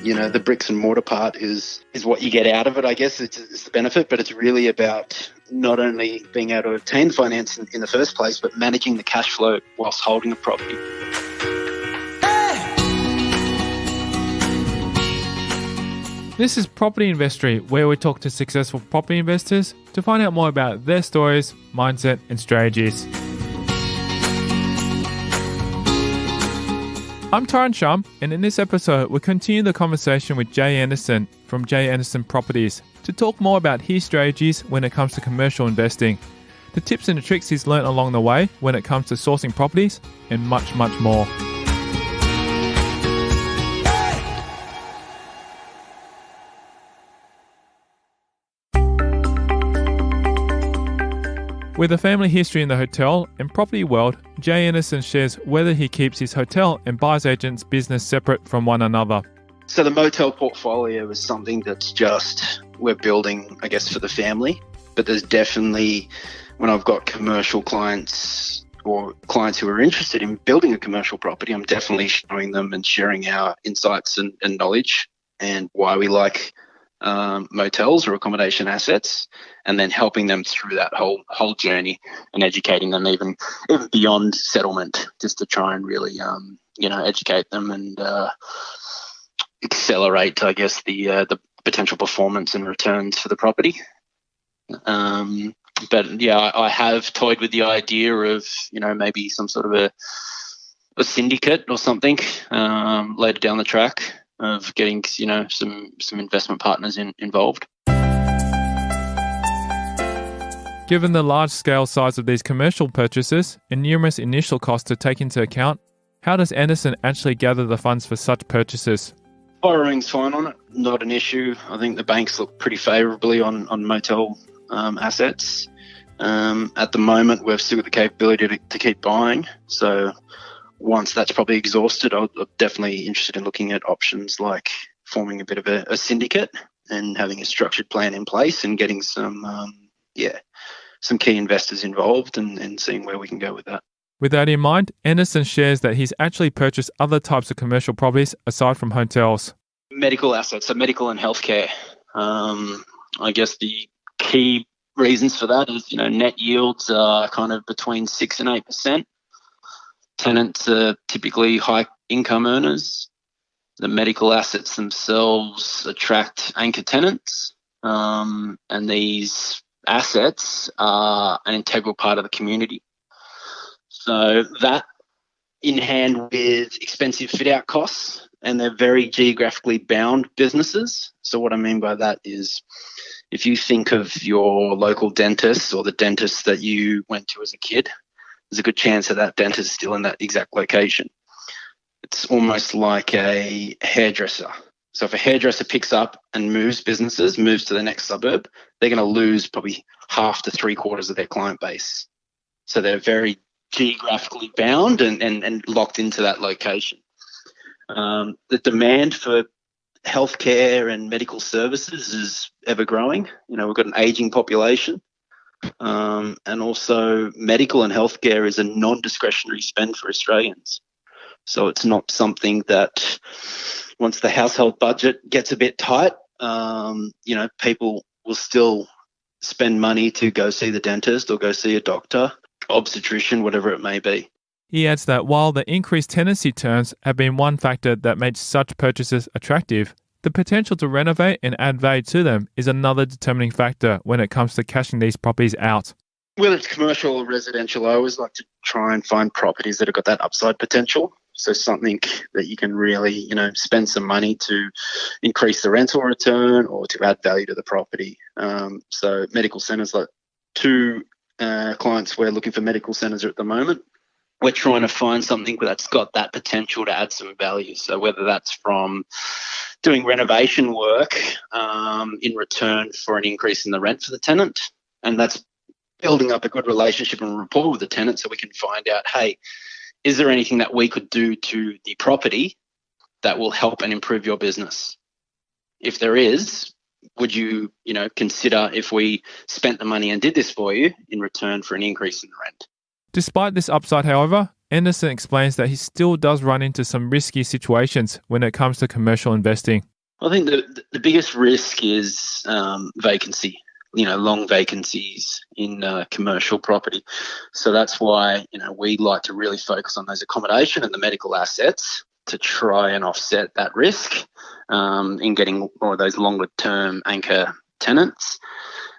The bricks and mortar part is what you get out of it, I guess. It's the benefit, but it's really about not only being able to obtain finance in the first place, but managing the cash flow whilst holding a property. This is Property Investory, where we talk to successful property investors to find out more about their stories, mindset, and strategies. I'm Tyron Shum, and in this episode, we'll continue the conversation with Jay Anderson from Jay Anderson Properties to talk more about his strategies when it comes to commercial investing, the tips and the tricks he's learned along the way when it comes to sourcing properties, and much, much more. With a family history in the hotel and property world, Jay Anderson shares whether he keeps his hotel and buyer's agent's business separate from one another. So the motel portfolio is something that's we're building, I guess, for the family. But there's definitely, when I've got commercial clients or clients who are interested in building a commercial property, I'm definitely showing them and sharing our insights and knowledge and why we like motels or accommodation assets, and then helping them through that whole journey and educating them even beyond settlement, just to try and really educate them and accelerate, I guess, the potential performance and returns for the property. But yeah, I have toyed with the idea of maybe some sort of a syndicate or something later down the track, of getting some investment partners involved. Given the large-scale size of these commercial purchases and numerous initial costs to take into account, how does Anderson actually gather the funds for such purchases? Borrowing's fine on it, not an issue. I think the banks look pretty favourably on motel assets. At the moment, we've still got the capability to keep buying, so once that's probably exhausted, I'm definitely interested in looking at options like forming a bit of a syndicate and having a structured plan in place and getting some key investors involved and seeing where we can go with that. With that in mind, Anderson shares that he's actually purchased other types of commercial properties aside from hotels. Medical assets, so medical and healthcare. I guess the key reasons for that is, net yields are kind of between 6 and 8%. Tenants are typically high income earners. The medical assets themselves attract anchor tenants, and these assets are an integral part of the community. So that in hand with expensive fit out costs, and they're very geographically bound businesses. So what I mean by that is, if you think of your local dentist or the dentist that you went to as a kid, there's a good chance that dentist is still in that exact location. It's almost like a hairdresser. So if a hairdresser picks up and moves to the next suburb, they're going to lose probably half to 3/4 of their client base. So they're very geographically bound and locked into that location. The demand for healthcare and medical services is ever growing. We've got an aging population. And also medical and healthcare is a non-discretionary spend for Australians. So it's not something that once the household budget gets a bit tight, people will still spend money to go see the dentist or go see a doctor, obstetrician, whatever it may be. He adds that while the increased tenancy terms have been one factor that made such purchases attractive, the potential to renovate and add value to them is another determining factor when it comes to cashing these properties out. Whether it's commercial or residential, I always like to try and find properties that have got that upside potential. So something that you can really, spend some money to increase the rental return or to add value to the property. So medical centres, like 2 clients we're looking for medical centres at the moment. We're trying to find something that's got that potential to add some value. So whether that's from doing renovation work in return for an increase in the rent for the tenant, and that's building up a good relationship and rapport with the tenant so we can find out, hey, is there anything that we could do to the property that will help and improve your business? If there is, would you, consider if we spent the money and did this for you in return for an increase in the rent? Despite this upside, however, Anderson explains that he still does run into some risky situations when it comes to commercial investing. I think the biggest risk is vacancy. Long vacancies in commercial property. So that's why we like to really focus on those accommodation and the medical assets to try and offset that risk in getting more of those longer term anchor tenants.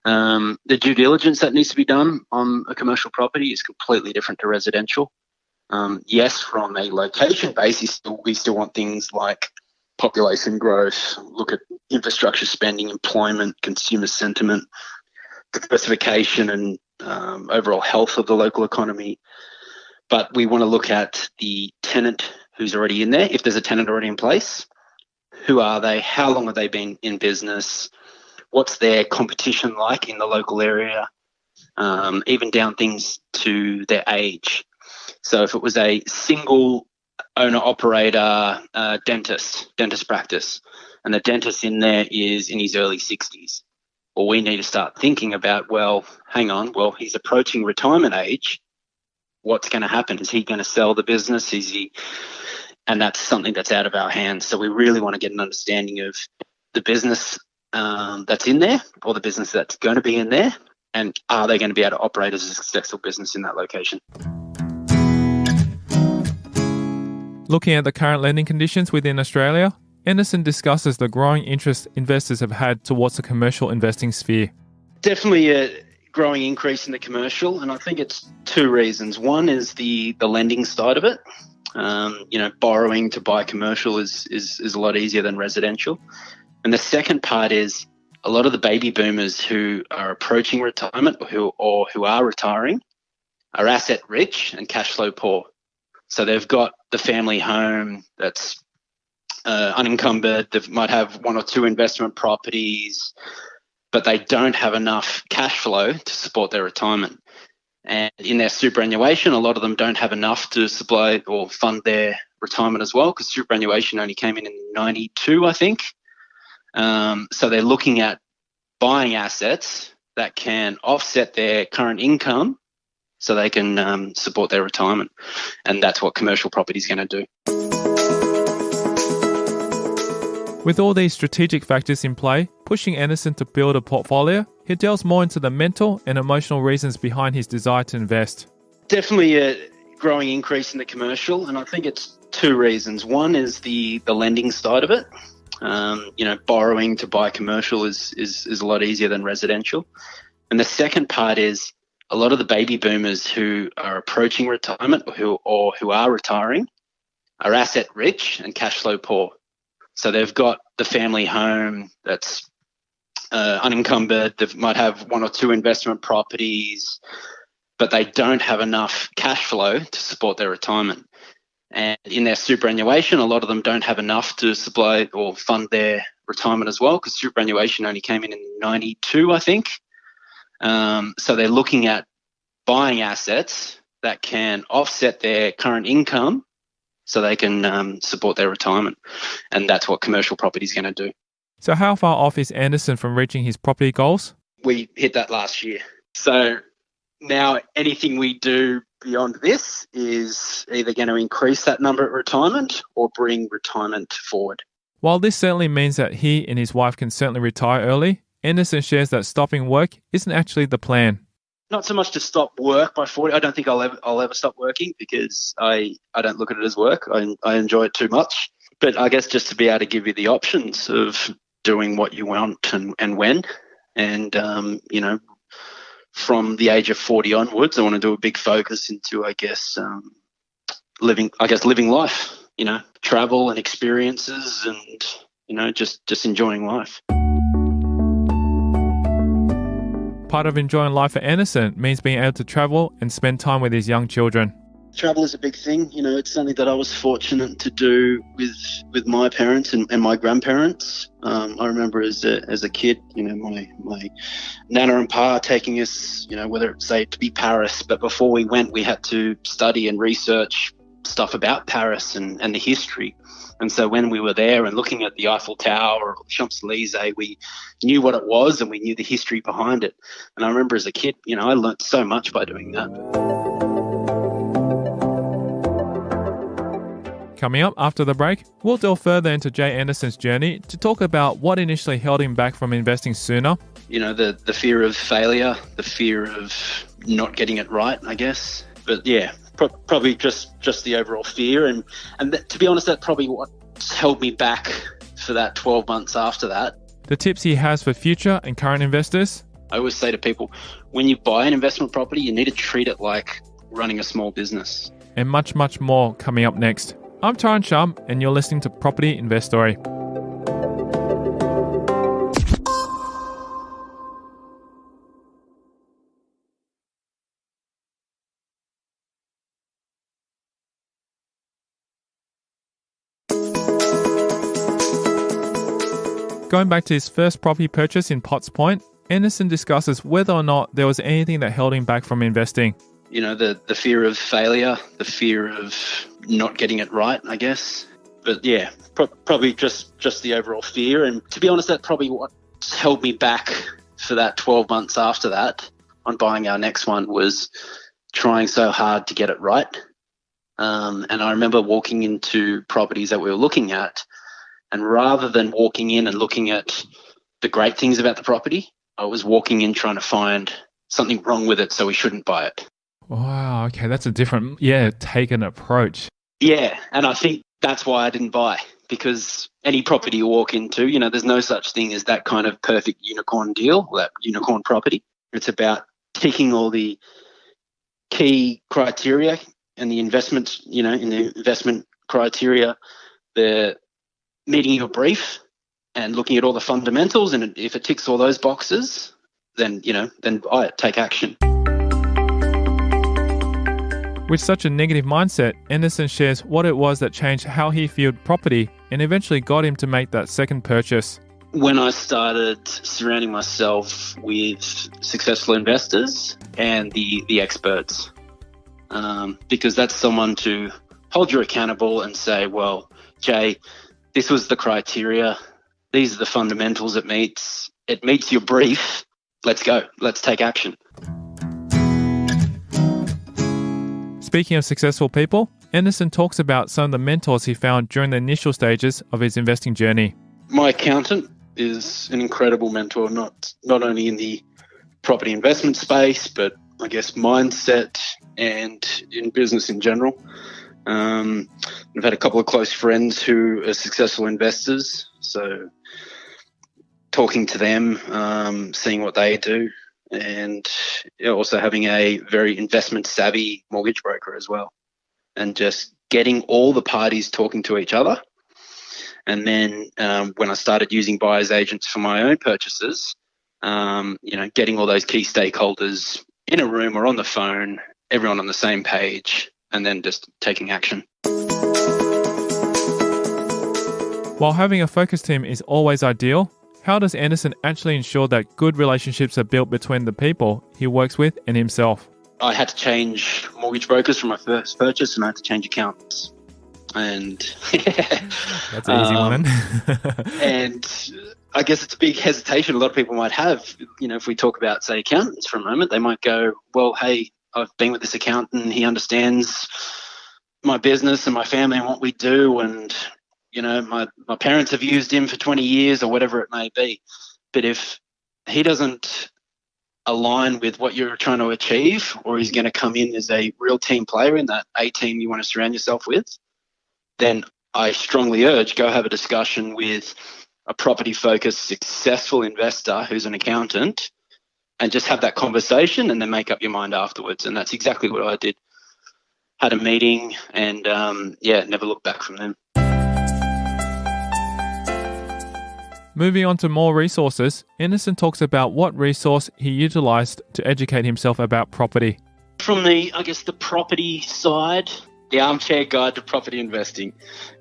The due diligence that needs to be done on a commercial property is completely different to residential. Yes, from a location basis, we still want things like population growth, look at infrastructure spending, employment, consumer sentiment, diversification and overall health of the local economy. But we want to look at the tenant who's already in there. If there's a tenant already in place, who are they? How long have they been in business? What's their competition like in the local area? Even down things to their age. So if it was a single owner-operator dentist practice, and the dentist in there is in his early 60s, well, we need to start thinking about, hang on, he's approaching retirement age. What's going to happen? Is he going to sell the business? And that's something that's out of our hands. So we really want to get an understanding of the business that's in there, or the business that's going to be in there, and are they going to be able to operate as a successful business in that location? Looking at the current lending conditions within Australia, Anderson discusses the growing interest investors have had towards the commercial investing sphere. Definitely a growing increase in the commercial, and I think it's two reasons. One is the lending side of it. Borrowing to buy commercial is a lot easier than residential. And the second part is a lot of the baby boomers who are approaching retirement or who are retiring are asset rich and cash flow poor. So they've got the family home that's unencumbered. They might have one or two investment properties, but they don't have enough cash flow to support their retirement. And in their superannuation, a lot of them don't have enough to supply or fund their retirement as well, because superannuation only came in 92, I think. So they're looking at buying assets that can offset their current income so they can support their retirement. And that's what commercial property is going to do. With all these strategic factors in play, pushing Anderson to build a portfolio, he delves more into the mental and emotional reasons behind his desire to invest. Definitely a growing increase in the commercial, and I think it's two reasons. One is the lending side of it. Borrowing to buy commercial is a lot easier than residential. And the second part is a lot of the baby boomers who are approaching retirement or who are retiring are asset rich and cash flow poor. So they've got the family home that's unencumbered. They might have one or two investment properties, but they don't have enough cash flow to support their retirement. And in their superannuation, a lot of them don't have enough to supply or fund their retirement as well, because superannuation only came in 92, I think. So they're looking at buying assets that can offset their current income so they can support their retirement. And that's what commercial property is going to do. So how far off is Anderson from reaching his property goals? We hit that last year. So now anything we do beyond this is either going to increase that number at retirement or bring retirement forward. While this certainly means that he and his wife can certainly retire early, Anderson shares that stopping work isn't actually the plan. Not so much to stop work by 40. I don't think I'll ever stop working, because I don't look at it as work. I enjoy it too much. But I guess just to be able to give you the options of doing what you want and when. And, from the age of 40 onwards, I want to do a big focus into, living life, travel and experiences and, just enjoying life. Part of enjoying life for Anderson means being able to travel and spend time with his young children. Travel is a big thing. It's something that I was fortunate to do with my parents and my grandparents. I remember as a kid, my nana and pa taking us, whether it's say to be Paris, but before we went, we had to study and research stuff about Paris and the history. And so when we were there and looking at the Eiffel Tower or Champs-Élysées, we knew what it was and we knew the history behind it. And I remember as a kid, I learnt so much by doing that. Coming up after the break, we'll delve further into Jay Anderson's journey to talk about what initially held him back from investing sooner. The fear of failure, the fear of not getting it right, I guess. But yeah, probably just the overall fear. And to be honest, that's probably what held me back for that 12 months after that. The tips he has for future and current investors. I always say to people, when you buy an investment property, you need to treat it like running a small business. And much, much more coming up next. I'm Tyron Shum, and you're listening to Property Investory. Going back to his first property purchase in Potts Point, Anderson discusses whether or not there was anything that held him back from investing. The fear of failure, the fear of not getting it right, I guess. But yeah, probably just the overall fear. And to be honest, that's probably what held me back for that 12 months after that on buying our next one, was trying so hard to get it right. And I remember walking into properties that we were looking at, and rather than walking in and looking at the great things about the property, I was walking in trying to find something wrong with it so we shouldn't buy it. Wow, okay, that's a different, take an approach. Yeah, and I think that's why I didn't buy, because any property you walk into, there's no such thing as that kind of perfect unicorn deal, or that unicorn property. It's about ticking all the key criteria and the investment, in the investment criteria, the meeting your brief and looking at all the fundamentals. And if it ticks all those boxes, then buy it, take action. With such a negative mindset, Anderson shares what it was that changed how he viewed property and eventually got him to make that second purchase. When I started surrounding myself with successful investors and the experts, because that's someone to hold you accountable and say, well, Jay, this was the criteria. These are the fundamentals it meets. It meets your brief. Let's go. Let's take action. Speaking of successful people, Anderson talks about some of the mentors he found during the initial stages of his investing journey. My accountant is an incredible mentor, not only in the property investment space, but I guess mindset and in business in general. I've had a couple of close friends who are successful investors, so talking to them, seeing what they do, and also having a very investment savvy mortgage broker as well, and just getting all the parties talking to each other. And then when I started using buyer's agents for my own purchases, getting all those key stakeholders in a room or on the phone, everyone on the same page, and then just taking action. While having a focus team is always ideal, how does Anderson actually ensure that good relationships are built between the people he works with and himself? I had to change mortgage brokers for my first purchase, and I had to change accountants. And that's an easy one. And I guess it's a big hesitation a lot of people might have. If we talk about, say, accountants for a moment, they might go, well, hey, I've been with this accountant. He understands my business and my family and what we do. And, my parents have used him for 20 years or whatever it may be. But if he doesn't align with what you're trying to achieve, or he's going to come in as a real team player in that A team you want to surround yourself with, then I strongly urge go have a discussion with a property-focused, successful investor who's an accountant, and just have that conversation and then make up your mind afterwards. And that's exactly what I did. Had a meeting and, never looked back from them. Moving on to more resources, Anderson talks about what resource he utilised to educate himself about property. From the property side, The Armchair Guide to Property Investing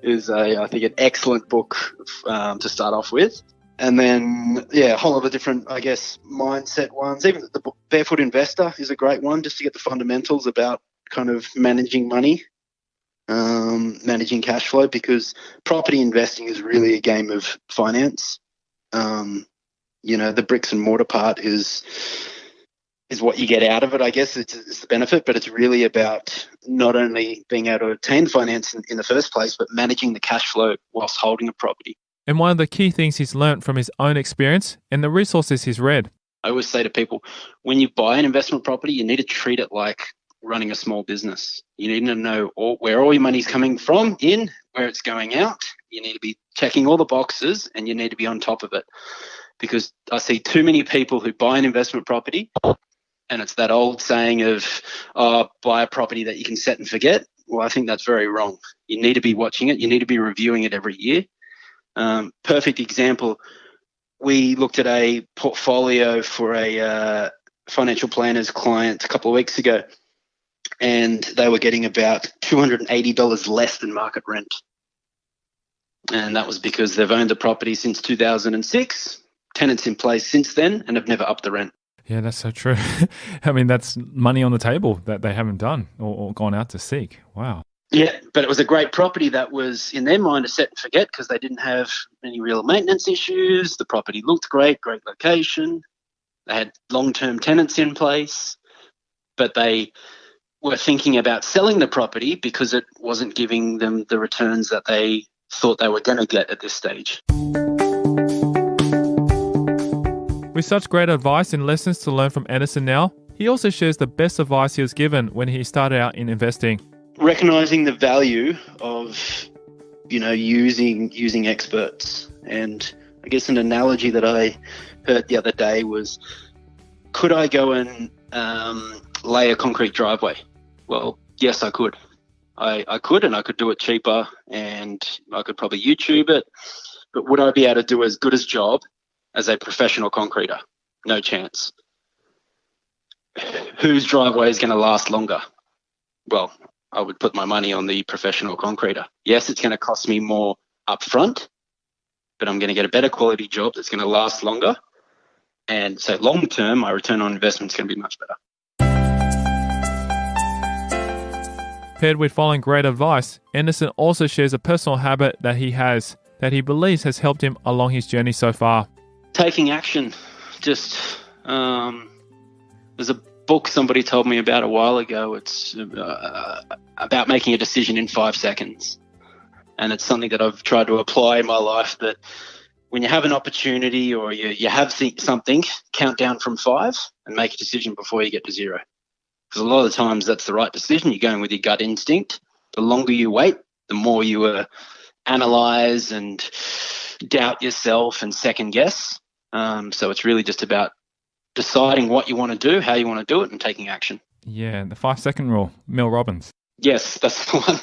is, I think, an excellent book to start off with. And then, a whole lot of different, mindset ones. Even the book Barefoot Investor is a great one, just to get the fundamentals about kind of managing money, managing cash flow, because property investing is really a game of finance. The bricks and mortar part is what you get out of it, I guess. It's the benefit, but it's really about not only being able to obtain finance in the first place, but managing the cash flow whilst holding a property. And one of the key things he's learnt from his own experience and the resources he's read. I always say to people, when you buy an investment property, you need to treat it like running a small business. You need to know where all your money's coming from, where it's going out. You need to be checking all the boxes, and you need to be on top of it. Because I see too many people who buy an investment property, and it's that old saying of, buy a property that you can set and forget. Well, I think that's very wrong. You need to be watching it. You need to be reviewing it every year. Perfect example, we looked at a portfolio for a financial planner's client a couple of weeks ago, and they were getting about $280 less than market rent. And that was because they've owned the property since 2006, tenants in place since then, and have never upped the rent. Yeah, that's so true. I mean, that's money on the table that they haven't done or gone out to seek. Wow. Yeah, but it was a great property that was, in their mind, a set and forget because they didn't have any real maintenance issues. The property looked great location. They had long-term tenants in place, but they were thinking about selling the property because it wasn't giving them the returns that they thought they were going to get at this stage. With such great advice and lessons to learn from Anderson now, he also shares the best advice he was given when he started out in investing. Recognizing the value of, using experts. And I guess an analogy that I heard the other day was, could I go and lay a concrete driveway? Well, yes, I could. I could, and I could do it cheaper, and I could probably YouTube it. But would I be able to do as good a job as a professional concreter? No chance. Whose driveway is going to last longer? Well, I would put my money on the professional concreter. Yes, it's going to cost me more upfront, but I'm going to get a better quality job that's going to last longer. And so long term, my return on investment is going to be much better. Paired with following great advice, Anderson also shares a personal habit that he has that he believes has helped him along his journey so far. Taking action. Just, there's a book somebody told me about a while ago. It's about making a decision in 5 seconds. And it's something that I've tried to apply in my life, that when you have an opportunity or you have something, count down from 5 and make a decision before you get to 0. Because a lot of the times that's the right decision. You're going with your gut instinct. The longer you wait, the more you analyze and doubt yourself and second guess. So it's really just about deciding what you want to do, how you want to do it, and taking action. Yeah, the 5-second rule, Mel Robbins. Yes, that's the one.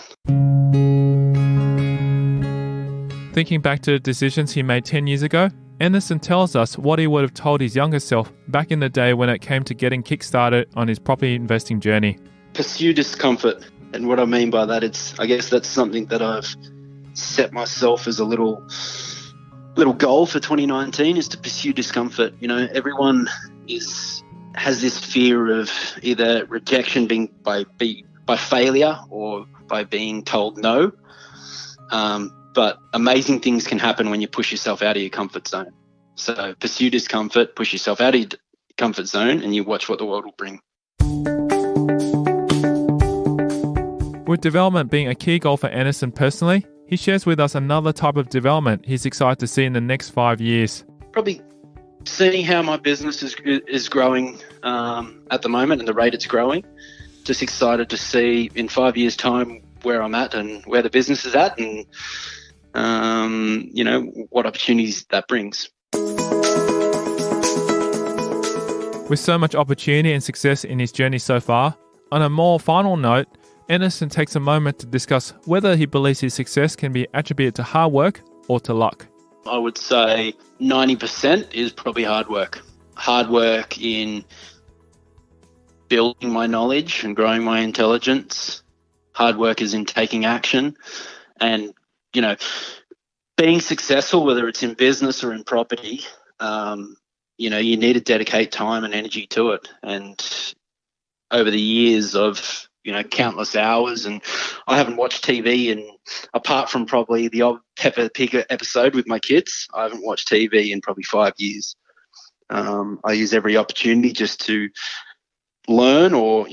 Thinking back to the decisions he made 10 years ago, Anderson tells us what he would have told his younger self back in the day when it came to getting kick-started on his property investing journey. Pursue discomfort. And what I mean by that, I guess that's something that I've set myself as a little goal for 2019, is to pursue discomfort. Everyone has this fear of either rejection being by failure or by being told no. But amazing things can happen when you push yourself out of your comfort zone. So pursue discomfort, push yourself out of your comfort zone, and you watch what the world will bring. With development being a key goal for Anderson personally, he shares with us another type of development he's excited to see in the next 5 years. Probably seeing how my business is growing at the moment and the rate it's growing. Just excited to see in 5 years' time where I'm at and where the business is at, and what opportunities that brings. With so much opportunity and success in his journey so far, on a more final note, Anderson takes a moment to discuss whether he believes his success can be attributed to hard work or to luck. I would say 90% is probably hard work. Hard work in building my knowledge and growing my intelligence. Hard work is in taking action, and, being successful, whether it's in business or in property, you need to dedicate time and energy to it. And over the years of, countless hours, and I haven't watched TV, and apart from probably the odd Peppa Pig episode with my kids, I haven't watched TV in probably 5 years. I use every opportunity just to learn or,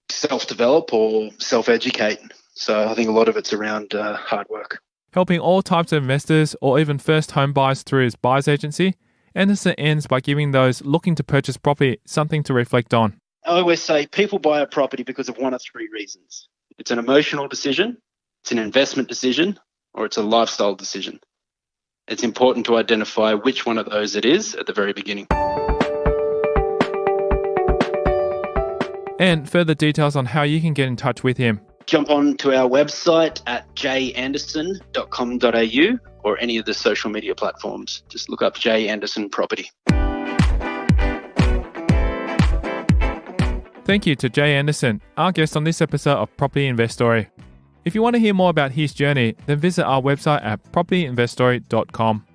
self-develop or self-educate. So I think a lot of it's around hard work. Helping all types of investors or even first home buyers through his buyer's agency, Anderson ends by giving those looking to purchase property something to reflect on. I always say people buy a property because of one of three reasons. It's an emotional decision, it's an investment decision, or it's a lifestyle decision. It's important to identify which one of those it is at the very beginning. And further details on how you can get in touch with him. Jump on to our website at janderson.com.au or any of the social media platforms. Just look up J Anderson Property. Thank you to Jay Anderson, our guest on this episode of Property Investory. If you want to hear more about his journey, then visit our website at propertyinvestory.com.